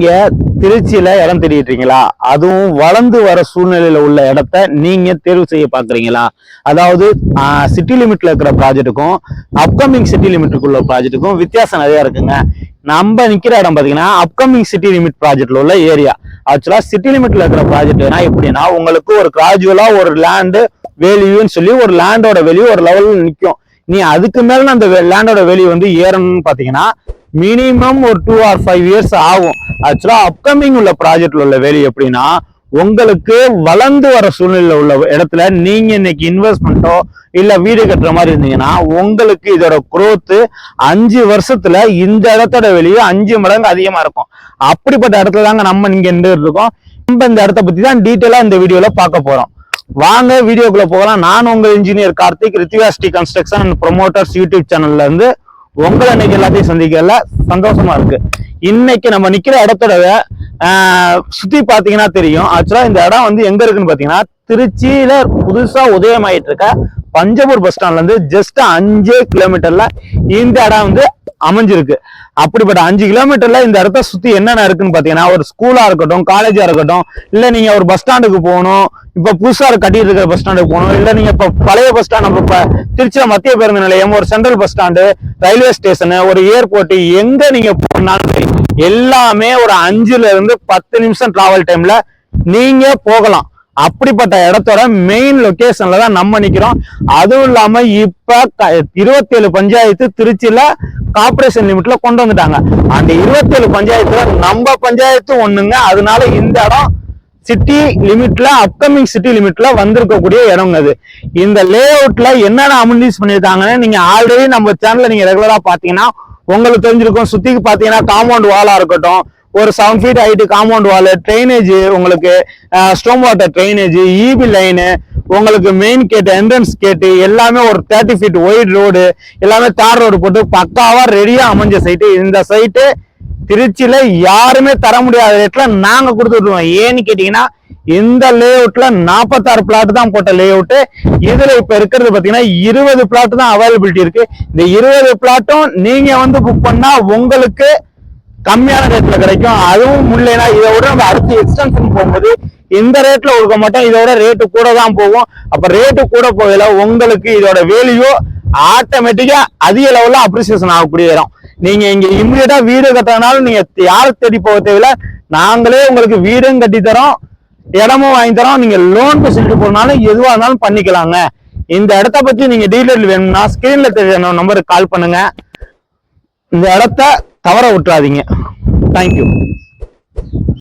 நீங்க திருச்சியில இடம் தேடிட்டு இருக்கீங்களா? அதுவும் வளர்ந்து வர சூழ்நிலையில உள்ள இடத்த நீங்க தேர்வு செய்ய பாக்குறீங்களா? அதாவது சிட்டி லிமிட்ல இருக்கிற ப்ராஜெக்ட்டுக்கும் அப்கமிங் சிட்டி லிமிட்டுக்குள்ள ப்ராஜெக்ட்டுக்கும் வித்தியாசம் நிறைய இருக்குங்க. நம்ம நிக்கிற இடம் பாத்தீங்கன்னா அப்கமிங் சிட்டி லிமிட் ப்ராஜெக்ட்ல உள்ள ஏரியா. ஆக்சுவலா சிட்டி லிமிட்ல இருக்கிற ப்ராஜெக்ட்னா எப்படின்னா, உங்களுக்கு ஒரு கிராஜுவலா ஒரு லேண்டு வேல்யூன்னு சொல்லி ஒரு லேண்டோட வேல்யூ ஒரு லெவல்ல நிற்கும். நீ அதுக்கு மேல அந்த லேண்டோட வேல்யூ வந்து ஏறணும்னு பாத்தீங்கன்னா மினிமம் ஒரு 2 or 5 இயர்ஸ் ஆகும். ஆக்சுவலா அப்கமிங் உள்ள ப்ராஜெக்ட்ல உள்ள வேல்யூ எப்படின்னா, உங்களுக்கு வளர்ந்து வர சூழ்நிலையில உள்ள இடத்துல நீங்க இன்னைக்கு இன்வெஸ்ட்மெண்ட்டோ இல்ல வீடு கட்டுற மாதிரி இருந்தீங்கன்னா, உங்களுக்கு இதோட குரோத் 5 வருஷத்துல இந்த இடத்தோட வேல்யூ 5 மடங்கு அதிகமா இருக்கும். அப்படிப்பட்ட இடத்துல தாங்க நம்ம இங்க இருக்கோம். நம்ம இந்த இடத்த பத்தி தான் டீட்டெயிலா இந்த வீடியோல பார்க்க போறோம். வாங்க வீடியோக்குள்ள போகலாம். நான் உங்க engineer Karthik, Rithviyasti construction and promoters YouTube சேனல்ல இருந்து உங்களை இன்னைக்கு எல்லாத்தையும் சந்திக்கல சந்தோஷமா இருக்கு. இன்னைக்கு நம்ம நிக்கிற இடத்தோட சுத்தி பாத்தீங்கன்னா தெரியும். ஆக்சுவலா இந்த இடம் வந்து எங்க இருக்குன்னு பாத்தீங்கன்னா, திருச்சியில புதுசா உதயமாயிட்டு இருக்க பஞ்சபூர் பஸ் ஸ்டாண்ட்ல இருந்து ஜஸ்ட் 5 கிலோமீட்டர்ல இந்த இடம் வந்து அமைஞ்சிருக்கு. அப்படிப்பட்ட 5 கிலோமீட்டர்ல இந்த இடத்த சுத்தி என்னென்ன இருக்குன்னு பாத்தீங்கன்னா, ஒரு ஸ்கூலா இருக்கட்டும், காலேஜா இருக்கட்டும், இல்ல நீங்க ஒரு பஸ் ஸ்டாண்டுக்கு போகணும், இப்ப புதுசா கட்டிட்டு இருக்கிற பஸ் ஸ்டாண்டுக்கு போகணும், இல்ல நீங்க இப்ப பழைய பஸ் ஸ்டாண்ட், நம்ம இப்ப திருச்சியில மத்திய பேருந்து நிலையம், ஒரு central bus stand, railway station, ஒரு ஏர்போர்ட், எங்க நீங்க போனாலும் எல்லாமே ஒரு 5ல இருந்து 10 நிமிஷம் டிராவல் டைம்ல நீங்க போகலாம். அப்படிப்பட்ட இடத்தோட மெயின் லொகேஷன்ல தான் நம்ம நிக்கிறோம். அதுவும் இல்லாம இப்ப 27 பஞ்சாயத்து திருச்சியில கார்பரேஷன் லிமிட்ல கொண்டு வந்துட்டாங்க. அந்த 27 பஞ்சாயத்துல நம்ம பஞ்சாயத்து ஒண்ணுங்க. அதனால இந்த இடம் சிட்டி லிமிட்ல அப்கமிங் சிட்டி லிமிட்ல வந்திருக்கக்கூடிய இடம். அது இந்த லே அவுட்ல என்னென்ன அமெனிட்டிஸ் பண்ணிருக்காங்கன்னு நீங்க ஆல்ரெடி நம்ம சேனல்ல நீங்க ரெகுலரா பாத்தீங்கன்னா உங்களுக்கு தெரிஞ்சிருக்கும். சுத்திக்கு பாத்தீங்கன்னா காம்பவுண்ட் வாலா இருக்கட்டும், ஒரு 7 feet height compound wall, drainage, உங்களுக்கு storm water drainage, EB line, உங்களுக்கு மெயின் கேட், என்ட்ரன்ஸ் கேட்டு எல்லாமே ஒரு 30 feet ஒயிட் ரோடு, எல்லாமே தார் ரோடு போட்டு பக்காவா ரெடியா அமைஞ்ச சைட்டு. இந்த சைட்டு திருச்சியில யாருமே தர முடியாத ரேட்ல நாங்க கொடுத்துருவோம். ஏன்னு கேட்டீங்கன்னா, இந்த லே அவுட்ல 46 பிளாட் தான் போட்ட லே அவுட். இதுல இப்ப இருக்கிறது பாத்தீங்கன்னா 20 பிளாட் தான் அவைலபிலிட்டி இருக்கு. இந்த 20 பிளாட்டும் நீங்க வந்து புக் பண்ணா உங்களுக்கு கம்மியான ரேட்ல கிடைக்கும். அதுவும் இல்லைன்னா இதை விட நம்ம அடுத்து எக்ஸ்டென்ஷன் போகும்போது இந்த ரேட்ல கொடுக்க மாட்டோம், இதோட ரேட்டு கூட தான் போகும். அப்ப ரேட்டு கூட போகல உங்களுக்கு இதோட வேல்யூ ஆட்டோமேட்டிக்கா அதிக லெவல்ல அப்ரிசியேஷன் ஆகக்கூடிய இடம். நீங்க இங்க இம்மிடியா வீடு கட்டினாலும் நீங்க யாரை தேடி போக தேவையில்ல, நாங்களே உங்களுக்கு வீடும் கட்டி தரோம், இடமும் வாங்கி தரோம். நீங்க லோன் ஃபெசிலிட்டி போனாலும் எதுவா இருந்தாலும் பண்ணிக்கலாங்க. இந்த இடத்த பத்தி நீங்க டீடைல் வேணும்னா ஸ்கிரீன்ல தெரிய நம்பருக்கு கால் பண்ணுங்க. இந்த இடத்த தவற விட்டுறாதீங்க. தேங்க்யூ.